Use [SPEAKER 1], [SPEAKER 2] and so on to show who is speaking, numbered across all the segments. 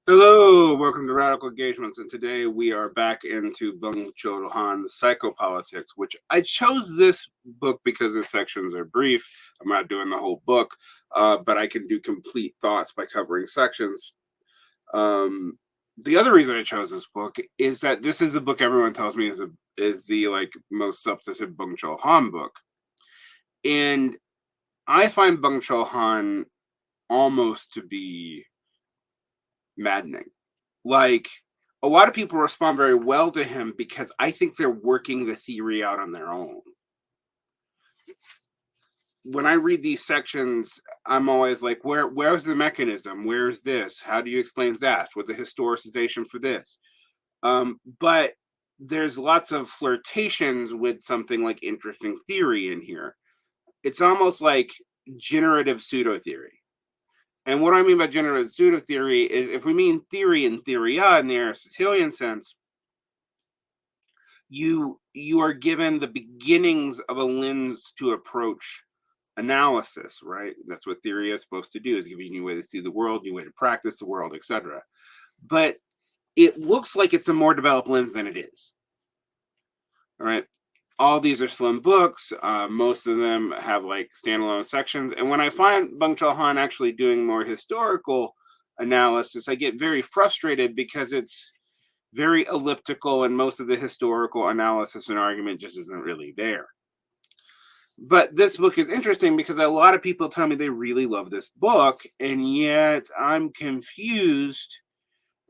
[SPEAKER 1] Hello, welcome to Radical Engagements, and today we are back into Byung-chul Han's Psychopolitics, which I chose this book because the sections are brief. I'm not doing the whole book, but I can do complete thoughts by covering sections. The other reason I chose this book is that this is the book everyone tells me is the most substantive Byung-chul Han book, and I find Byung-chul Han almost to be maddening. Like, a lot of people respond very well to him because I think they're working the theory out on their own. When I read these sections, I'm always like, where's the mechanism? Where's this? How do you explain that? With the historicization for this? But there's lots of flirtations with something like interesting theory in here. It's almost like generative pseudo-theory. And what I mean by generative pseudo-theory is, if we mean theory and theoria in the Aristotelian sense, you are given the beginnings of a lens to approach analysis, right? That's what theory is supposed to do, is giving you a way to see the world, new way to practice the world, etc. But it looks like it's a more developed lens than it is. All right. All these are slim books. Most of them have like standalone sections. And when I find Byung-chul Han actually doing more historical analysis, I get very frustrated because it's very elliptical and most of the historical analysis and argument just isn't really there. But this book is interesting because a lot of people tell me they really love this book, and yet I'm confused.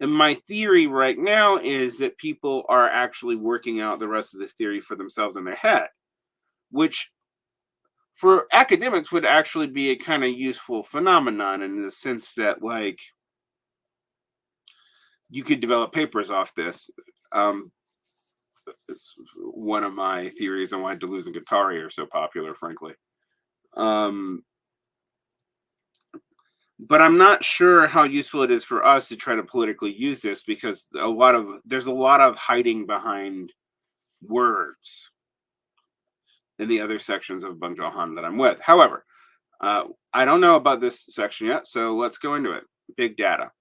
[SPEAKER 1] And my theory right now is that people are actually working out the rest of this theory for themselves in their head, which for academics would actually be a kind of useful phenomenon, in the sense that, like, you could develop papers off this. It's one of my theories on why Deleuze and Guattari are so popular, frankly. Um, but I'm not sure how useful it is for us to try to politically use this, because there's a lot of hiding behind words in the other sections of Byung-chul Han that I'm with. However, I don't know about this section yet, so let's go into it. Big data.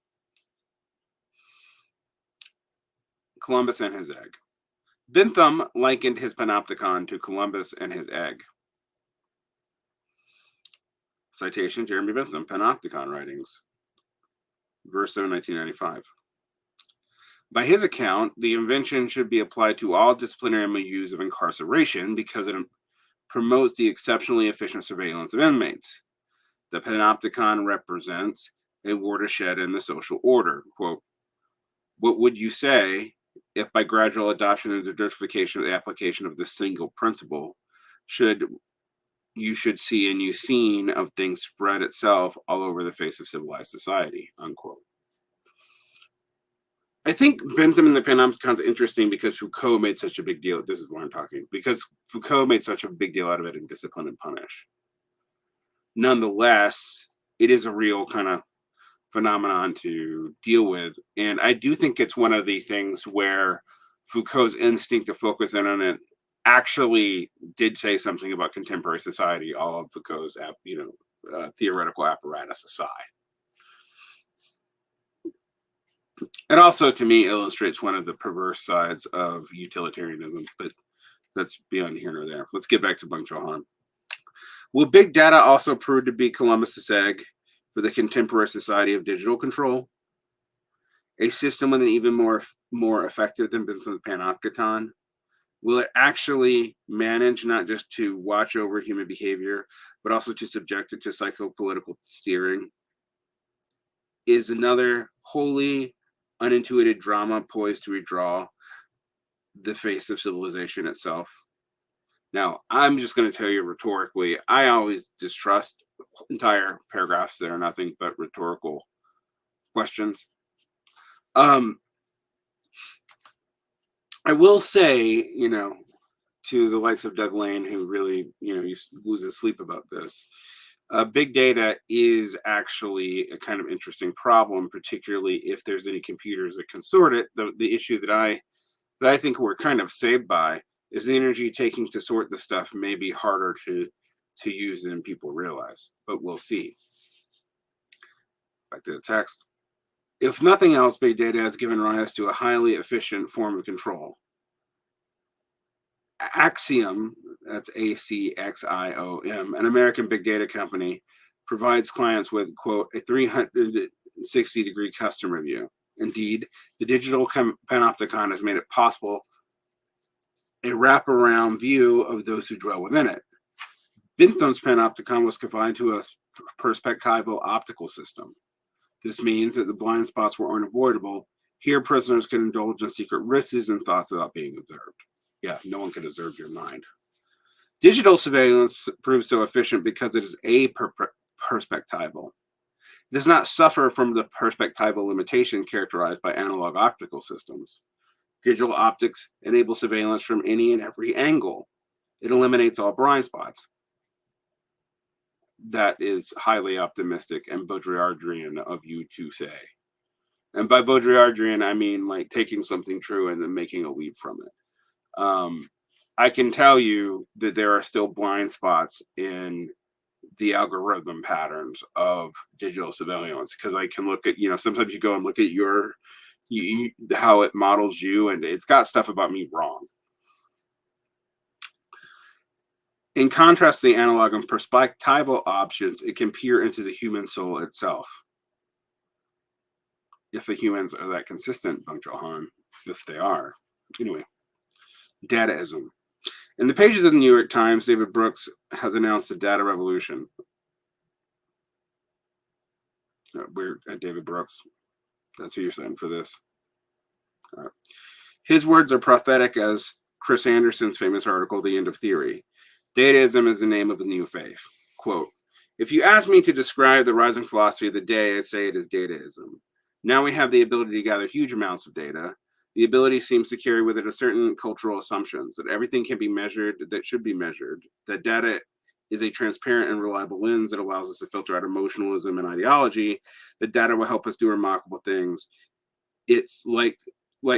[SPEAKER 1] Columbus and his egg. Bentham likened his panopticon to Columbus and his egg. Citation: Jeremy Bentham, Panopticon Writings, Verso, 1995. By his account, the invention should be applied to all disciplinary milieux of incarceration because it promotes the exceptionally efficient surveillance of inmates. The panopticon represents a watershed in the social order. Quote, what would you say if by gradual adoption and diversification of the application of this single principle you should see a new scene of things spread itself all over the face of civilized society, unquote. I think Bentham and the Panopticon is interesting because Foucault made such a big deal. This is why I'm talking, because Foucault made such a big deal out of it in Discipline and Punish. Nonetheless, it is a real kind of phenomenon to deal with. And I do think it's one of the things where Foucault's instinct to focus in on it actually did say something about contemporary society, all of Foucault's theoretical apparatus aside. It also, to me, illustrates one of the perverse sides of utilitarianism, but that's beyond here nor there. Let's get back to Byung-chul Han. Will big data also prove to be Columbus's egg for the contemporary society of digital control? A system with an even more effective than Benson's panopticon? Will it actually manage not just to watch over human behavior, but also to subject it to psychopolitical steering? Is another wholly unintuited drama poised to redraw the face of civilization itself? Now, I'm just going to tell you rhetorically, I always distrust entire paragraphs that are nothing but rhetorical questions. I will say, to the likes of Doug Lane, who really, loses sleep about this, big data is actually a kind of interesting problem, particularly if there's any computers that can sort it. The issue that I think we're kind of saved by is the energy taking to sort the stuff may be harder to use than people realize, but we'll see. Back to the text. If nothing else, big data has given rise to a highly efficient form of control. Axiom, that's Axiom, an American big data company, provides clients with, quote, a 360-degree custom review. Indeed, the digital panopticon has made it possible a wraparound view of those who dwell within it. Bintham's panopticon was confined to a perspectival optical system. This means that the blind spots were unavoidable. Here, prisoners could indulge in secret risks and thoughts without being observed. Yeah, no one can observe your mind. Digital surveillance proves so efficient because it is perspectival. It does not suffer from the perspectival limitation characterized by analog optical systems. Digital optics enable surveillance from any and every angle. It eliminates all blind spots. That is highly optimistic and Baudrillardian of you to say. And by Baudrillardian, I mean like taking something true and then making a leap from it. I can tell you that there are still blind spots in the algorithm patterns of digital surveillance, because I can look at, sometimes you go and look at how it models you, and it's got stuff about me wrong. In contrast to the analog and perspectival options, it can peer into the human soul itself. If the humans are that consistent, Byung-chul Han, if they are. Anyway, Dataism. In the pages of the New York Times, David Brooks has announced a data revolution. We're at David Brooks. That's who you're saying for this. His words are prophetic as Chris Anderson's famous article, The End of Theory. Dataism is the name of the new faith. Quote, if you ask me to describe the rising philosophy of the day, I'd say it is dataism. Now we have the ability to gather huge amounts of data. The ability seems to carry with it a certain cultural assumptions that everything can be measured, that should be measured, that data is a transparent and reliable lens that allows us to filter out emotionalism and ideology, that data will help us do remarkable things. It's like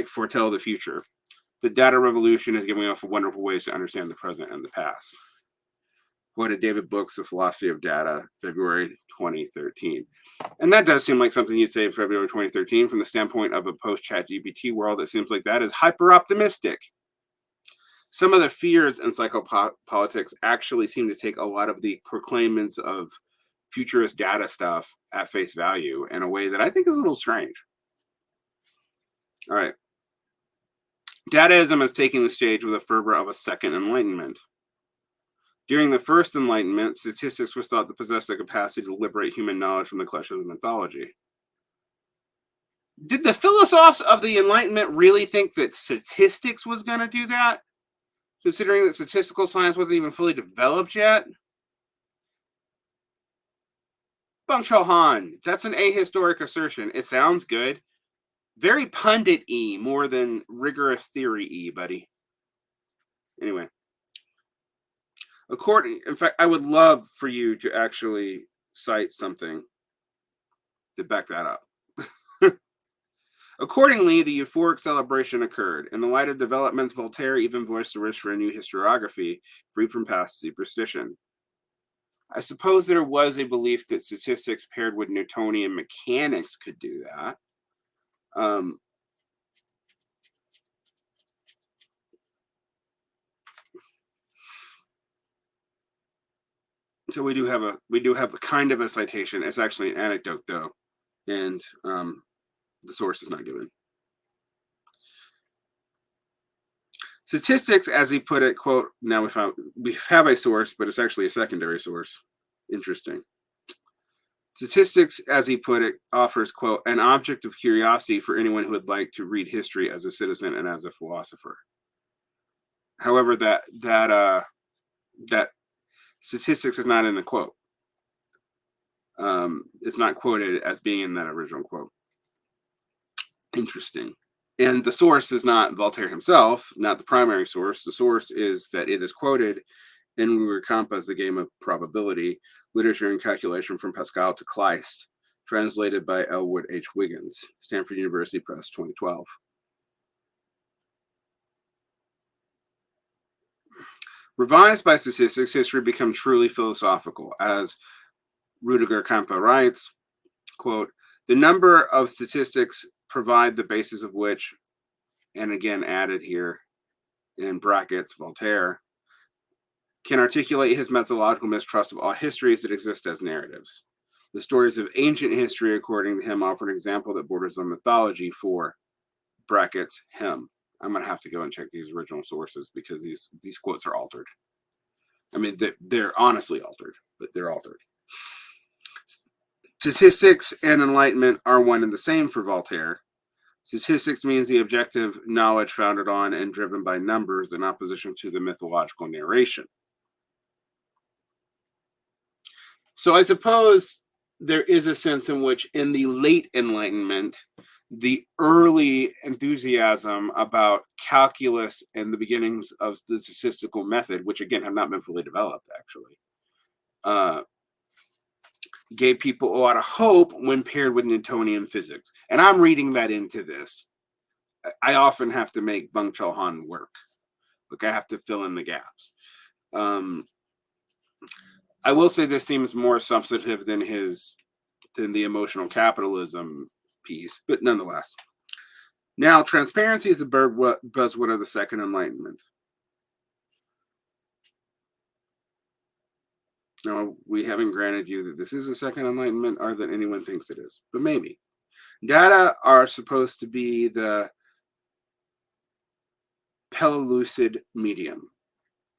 [SPEAKER 1] foretell the future. The data revolution is giving us wonderful ways to understand the present and the past. Quoted David Brooks, The Philosophy of Data, February 2013. And that does seem like something you'd say in February 2013 from the standpoint of a post-ChatGPT world. It seems like that is hyper-optimistic. Some of the fears in psychopolitics actually seem to take a lot of the proclaimants of futurist data stuff at face value in a way that I think is a little strange. All right. Dataism is taking the stage with the fervor of a second enlightenment. During the first enlightenment, statistics was thought to possess the capacity to liberate human knowledge from the clutches of mythology. Did the philosophers of the Enlightenment really think that statistics was going to do that? Considering that statistical science wasn't even fully developed yet? Byung-chul Han, that's an ahistoric assertion. It sounds good. Very pundit-y, more than rigorous theory-y, buddy. Anyway. In fact, I would love for you to actually cite something to back that up. Accordingly, the euphoric celebration occurred. In the light of developments, Voltaire even voiced the wish for a new historiography, free from past superstition. I suppose there was a belief that statistics paired with Newtonian mechanics could do that. So we do have a kind of a citation. It's actually an anecdote though, and the source is not given. Statistics, as he put it, quote, now we have a source, but it's actually a secondary source. Interesting. Statistics, as he put it, offers, quote, an object of curiosity for anyone who would like to read history as a citizen and as a philosopher. However, that statistics is not in the quote. It's not quoted as being in that original quote. Interesting. And the source is not Voltaire himself, not the primary source. The source is that it is quoted in Ulrich Kampa's The Game of Probability, Literature and Calculation from Pascal to Kleist, translated by Elwood H. Wiggins, Stanford University Press, 2012. Revised by statistics, history becomes truly philosophical. As Rudiger Kampa writes, quote, The number of statistics provide the basis of which, and again added here in brackets, Voltaire, can articulate his methodological mistrust of all histories that exist as narratives. The stories of ancient history, according to him, offer an example that borders on mythology for brackets him. I'm going to have to go and check these original sources because these quotes are altered. I mean, they're honestly altered, but they're altered. Statistics and enlightenment are one and the same for Voltaire. Statistics means the objective knowledge founded on and driven by numbers in opposition to the mythological narration. So I suppose there is a sense in which in the late Enlightenment, the early enthusiasm about calculus and the beginnings of the statistical method, which again have not been fully developed actually, gave people a lot of hope when paired with Newtonian physics. And I'm reading that into this. I often have to make Byung-chul Han work. Like I have to fill in the gaps. I will say this seems more substantive than the emotional capitalism piece, but nonetheless. Now, transparency is the buzzword of the Second Enlightenment. Now, we haven't granted you that this is the Second Enlightenment or that anyone thinks it is, but maybe. Data are supposed to be the pellucid medium.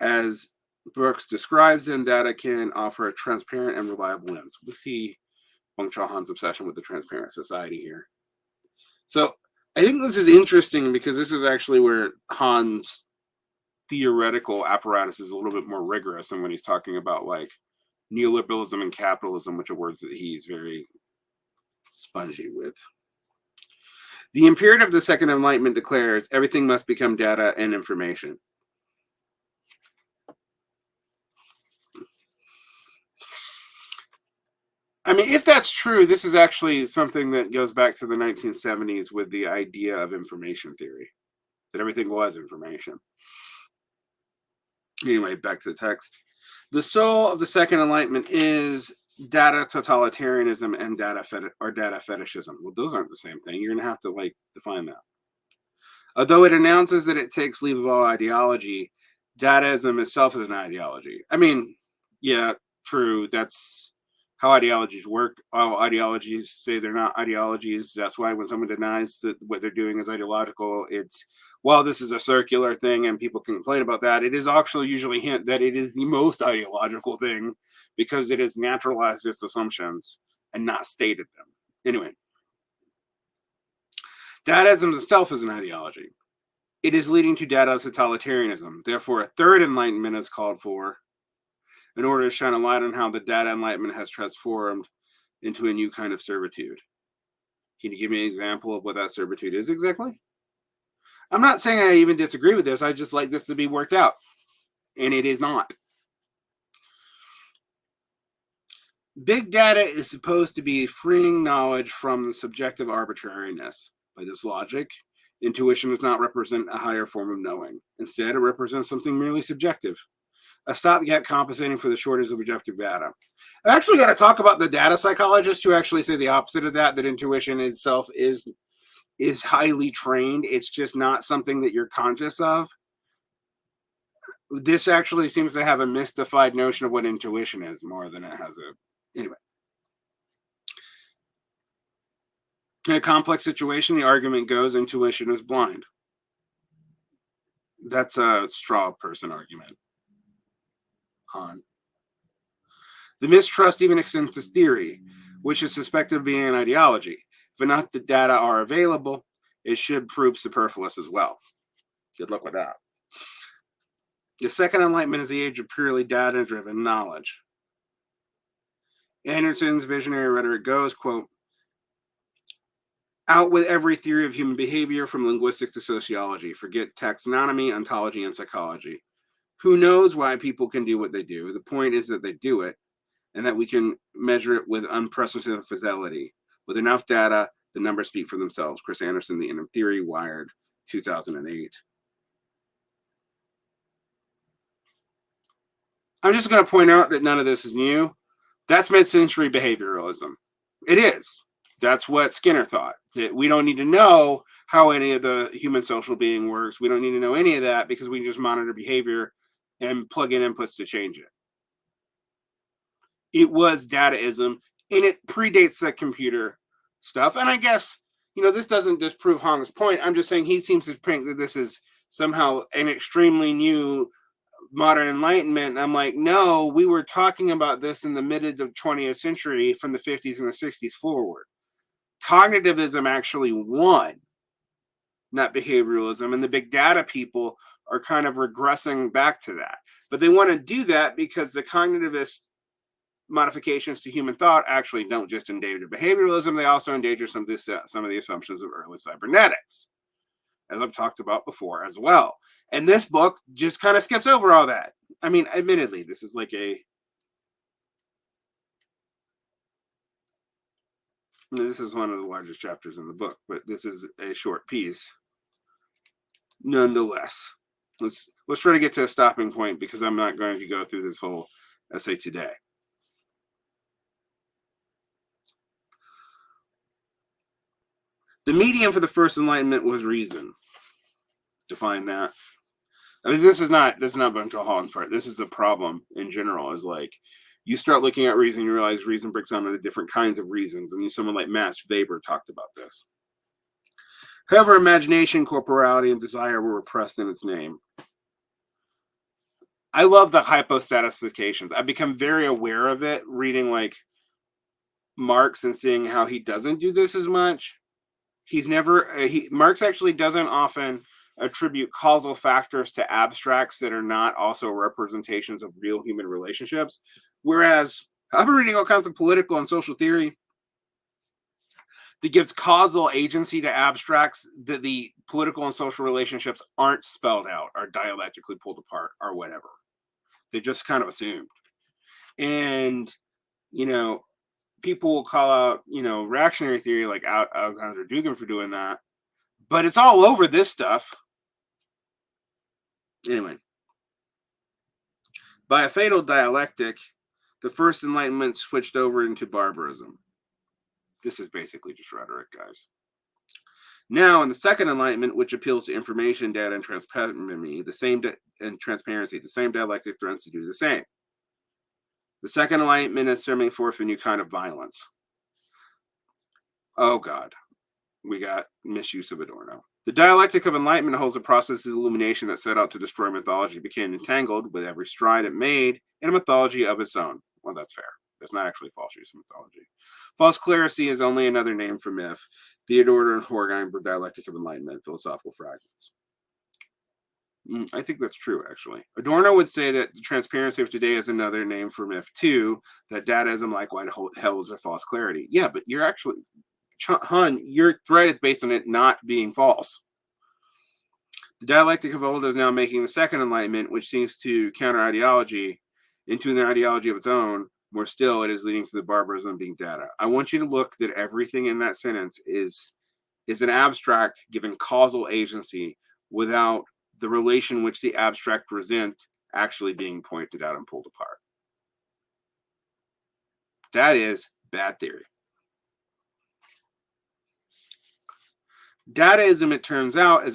[SPEAKER 1] As Brooks describes them, data can offer a transparent and reliable lens. We see Byung-chul Han's obsession with the transparent society here. So I think this is interesting because this is actually where Han's theoretical apparatus is a little bit more rigorous than when he's talking about like neoliberalism and capitalism, which are words that he's very spongy with. The imperative of the Second Enlightenment declares everything must become data and information. I mean, if that's true, this is actually something that goes back to the 1970s with the idea of information theory, that everything was information. Anyway, back to the text. The soul of the Second Enlightenment is data totalitarianism and data fetishism. Well, those aren't the same thing. You're going to have to like define that. Although it announces that it takes leave of all ideology, Dataism itself is an ideology. I mean, yeah, true. That's how ideologies work. All ideologies say they're not ideologies. That's why when someone denies that what they're doing is ideological, it's, well, this is a circular thing and people can complain about that. It is actually usually hint that it is the most ideological thing because it has naturalized its assumptions and not stated them. Anyway, Dataism itself is an ideology. It is leading to data totalitarianism. Therefore, a third enlightenment is called for in order to shine a light on how the data enlightenment has transformed into a new kind of servitude. Can you give me an example of what that servitude is exactly? I'm not saying I even disagree with this. I just like this to be worked out. And it is not. Big data is supposed to be freeing knowledge from the subjective arbitrariness. By this logic, intuition does not represent a higher form of knowing. Instead, it represents something merely subjective, a stopgap compensating for the shortage of objective data. I've actually got to talk about the data psychologists who actually say the opposite of that, that intuition itself is highly trained. It's just not something that you're conscious of. This actually seems to have a mystified notion of what intuition is more than it has a... Anyway. In a complex situation, the argument goes intuition is blind. That's a straw person argument. Han. The mistrust even extends to theory, which is suspected of being an ideology. If enough the data are available, it should prove superfluous as well. Good luck with that. The Second Enlightenment is the age of purely data-driven knowledge. Anderson's visionary rhetoric goes, quote, out with every theory of human behavior from linguistics to sociology. Forget taxonomy, ontology, and psychology. Who knows why people can do what they do? The point is that they do it, and that we can measure it with unprecedented fidelity. With enough data, the numbers speak for themselves. Chris Anderson, The End of Theory, Wired, 2008. I'm just going to point out that none of this is new. That's mid-century behavioralism. It is. That's what Skinner thought. That we don't need to know how any of the human social being works. We don't need to know any of that because we can just monitor behavior and plug in inputs to change it. It was Dataism, and it predates the computer stuff. And I guess, this doesn't disprove Hong's point. I'm just saying he seems to think that this is somehow an extremely new modern enlightenment. And I'm like, no, we were talking about this in the mid of the 20th century from the 50s and the 60s forward. Cognitivism actually won, not behavioralism. And the big data people are kind of regressing back to that. But they want to do that because the cognitivist modifications to human thought actually don't just endanger behavioralism, they also endanger some of the assumptions of early cybernetics, as I've talked about before as well. And this book just kind of skips over all that. I mean, admittedly, this is like this is one of the largest chapters in the book, but this is a short piece nonetheless. Let's try to get to a stopping point because I'm not going to go through this whole essay today. The medium for the first enlightenment was reason. Define that. I mean, this is not Byung-chul Han part. This is a problem in general. Is like you start looking at reason, you realize reason breaks down into different kinds of reasons. And someone like Max Weber talked about this. However, imagination, corporality, and desire were repressed in its name. I love the hypostaticizations. I've become very aware of it reading like Marx and seeing how he doesn't do this as much. Marx actually doesn't often attribute causal factors to abstracts that are not also representations of real human relationships. Whereas I've been reading all kinds of political and social theory that gives causal agency to abstracts that the political and social relationships aren't spelled out, are dialectically pulled apart, or whatever. They just kind of assumed. And, people will call out, reactionary theory like Alexander Dubin for doing that. But it's all over this stuff. Anyway. By a fatal dialectic, the first enlightenment switched over into barbarism. This is basically just rhetoric, guys. Now, in the second enlightenment, which appeals to information, data, and transparency, the same dialectic threatens to do the same. The second enlightenment is stemming forth a new kind of violence. Oh, God. We got misuse of Adorno. The dialectic of enlightenment holds the process of illumination that set out to destroy mythology became entangled with every stride it made in a mythology of its own. Well, that's fair. It's not actually false use of mythology. False clerisy is only another name for myth. Theodore and Horkheim were dialectic of enlightenment, philosophical fragments. I think that's true, actually. Adorno would say that the transparency of today is another name for myth, too, that Dataism likewise holds a false clarity. Yeah, but you're actually, Han, your thread is based on it not being false. The dialectic of old is now making the second enlightenment, which seems to counter ideology into an ideology of its own. More still, it is leading to the barbarism of being data. I want you to look that everything in that sentence is an abstract given causal agency without the relation which the abstract presents actually being pointed out and pulled apart. That is bad theory. Dataism, it turns out, is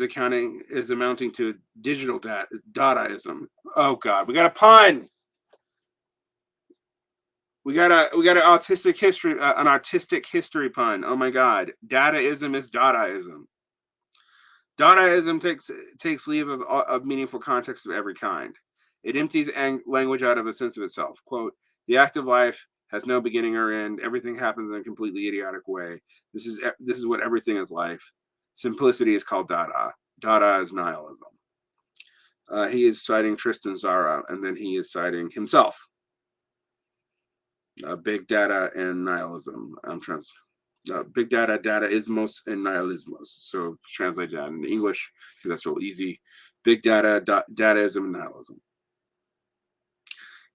[SPEAKER 1] amounting to digital Dataism. Oh God, we got a pun. We got an artistic history pun. Oh my God, Dataism is Dataism. Dataism takes leave of meaningful context of every kind. It empties language out of a sense of itself. Quote, the active life has no beginning or end. Everything happens in a completely idiotic way. This is what everything is life. Simplicity is called Dada. Dada is nihilism. He is citing Tristan Tzara, and then he is citing himself. Big data and nihilism. Big data, dataismos, and nihilismos. So translate that into English, because that's real easy. Big data, dataism, and nihilism.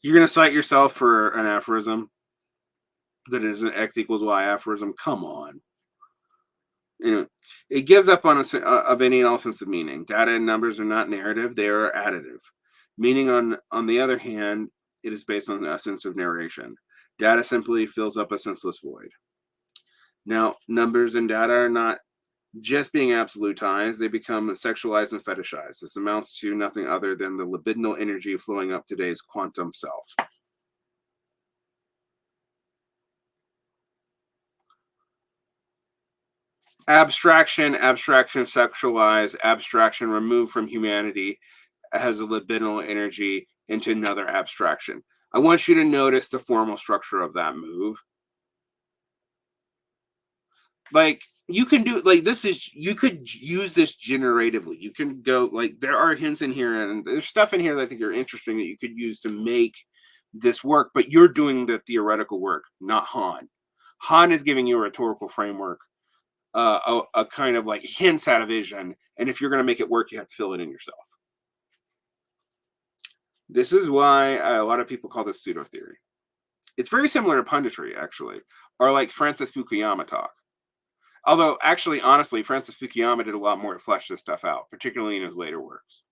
[SPEAKER 1] You're going to cite yourself for an aphorism that is an X equals Y aphorism? Come on. It gives up on of any and all sense of meaning. Data and numbers are not narrative, they are additive. Meaning, on the other hand, it is based on a sense of narration. Data simply fills up a senseless void. Now, numbers and data are not just being absolutized, they become sexualized and fetishized. This amounts to nothing other than the libidinal energy flowing up today's quantum self. Abstraction, abstraction sexualized, abstraction removed from humanity has a libidinal energy into another abstraction. I want you to notice the formal structure of that move. Like, you can do like this is you could use this generatively. You can go like there are hints in here and there's stuff in here that I think are interesting that you could use to make this work, but you're doing the theoretical work, not Han. Han is giving you a rhetorical framework, a kind of like hints at a vision, and if you're going to make it work, you have to fill it in yourself. This is why a lot of people call this pseudo theory. It's very similar to punditry, actually, or like Francis Fukuyama talk. Although, actually, honestly, Francis Fukuyama did a lot more to flesh this stuff out, particularly in his later works.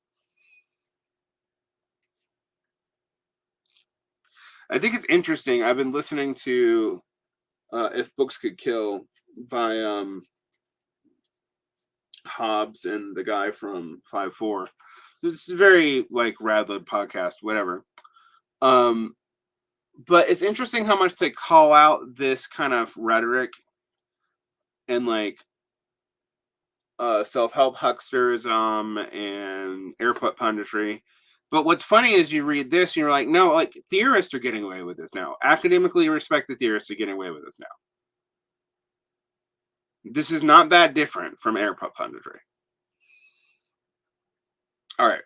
[SPEAKER 1] I think it's interesting. I've been listening to "If Books Could Kill" by Hobbes and the guy from 5-4. It's a very like Radlib podcast, whatever. But it's interesting how much they call out this kind of rhetoric and like self-help hucksterism and airport punditry. But what's funny is you read this and you're like, no, like theorists are getting away with this now. Academically respected theorists are getting away with this now. This is not that different from airport punditry. All right.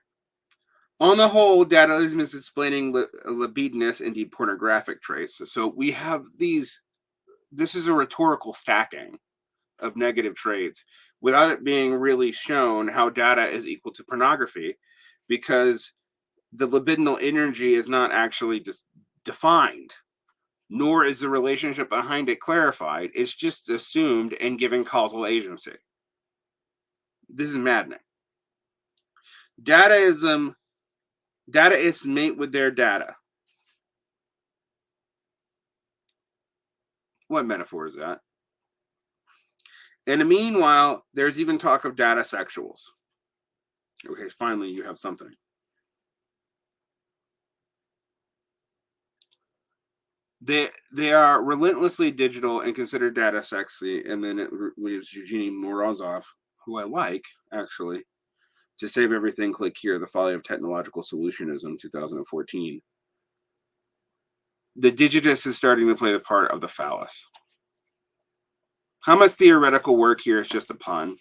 [SPEAKER 1] On the whole, Dataism is explaining libidinous, indeed pornographic traits. So we have these, this is a rhetorical stacking of negative traits without it being really shown how data is equal to pornography, because the libidinal energy is not actually defined, nor is the relationship behind it clarified. It's just assumed and given causal agency. This is maddening. Dataists mate with their data. What metaphor is that? And meanwhile, there's even talk of data sexuals. Okay, finally, you have something. They are relentlessly digital and consider data sexy. And then it was Eugenie Morozov, who I like, actually. To save everything, click here. The Folly of Technological Solutionism, 2014. The digitist is starting to play the part of the phallus. How much theoretical work here is just a pun?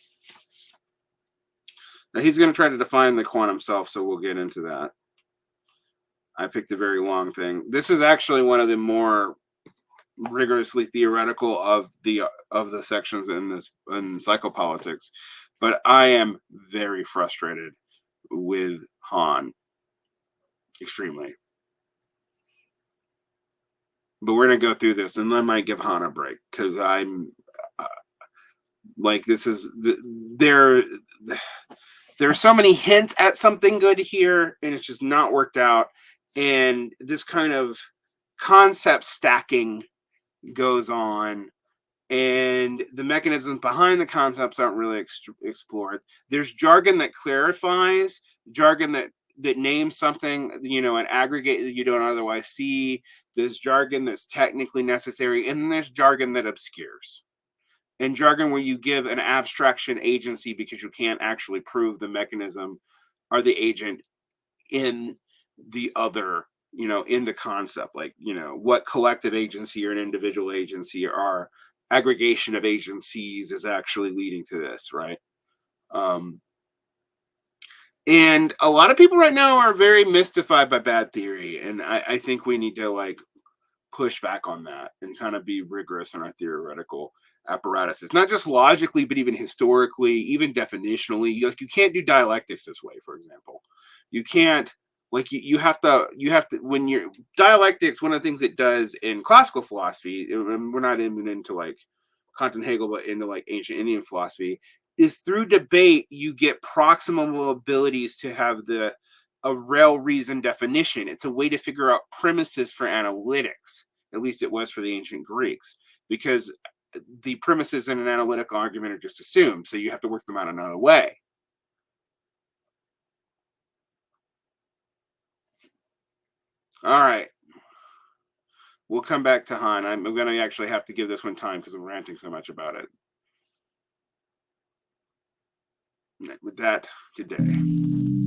[SPEAKER 1] Now he's going to try to define the quantum self, so we'll get into that. I picked a very long thing. This is actually one of the more rigorously theoretical of the sections in this in psychopolitics, but I am very frustrated with Han, extremely. But we're gonna go through this, and I might give Han a break because I'm like, this is there's so many hints at something good here, and it's just not worked out. And this kind of concept stacking goes on, and the mechanisms behind the concepts aren't really explored. There's jargon that clarifies, jargon that names something, an aggregate that you don't otherwise see. There's jargon that's technically necessary, and then there's jargon that obscures. And jargon where you give an abstraction agency because you can't actually prove the mechanism or the agent in the other, in the concept, like, what collective agency or an individual agency or aggregation of agencies is actually leading to this, right? And a lot of people right now are very mystified by bad theory, and I think we need to like push back on that and kind of be rigorous in our theoretical apparatuses, not just logically, but even historically, even definitionally. Like, you can't do dialectics this way, for example. You can't, like, you have to when you're dialectics, one of the things it does in classical philosophy, and we're not even into like Kant and Hegel, but into like ancient Indian philosophy, is through debate you get proximal abilities to have a real reason definition. It's a way to figure out premises for analytics. At least it was for the ancient Greeks, because the premises in an analytical argument are just assumed, so you have to work them out another way. All right. We'll come back to Han. I'm going to actually have to give this one time because I'm ranting so much about it. With that, good day.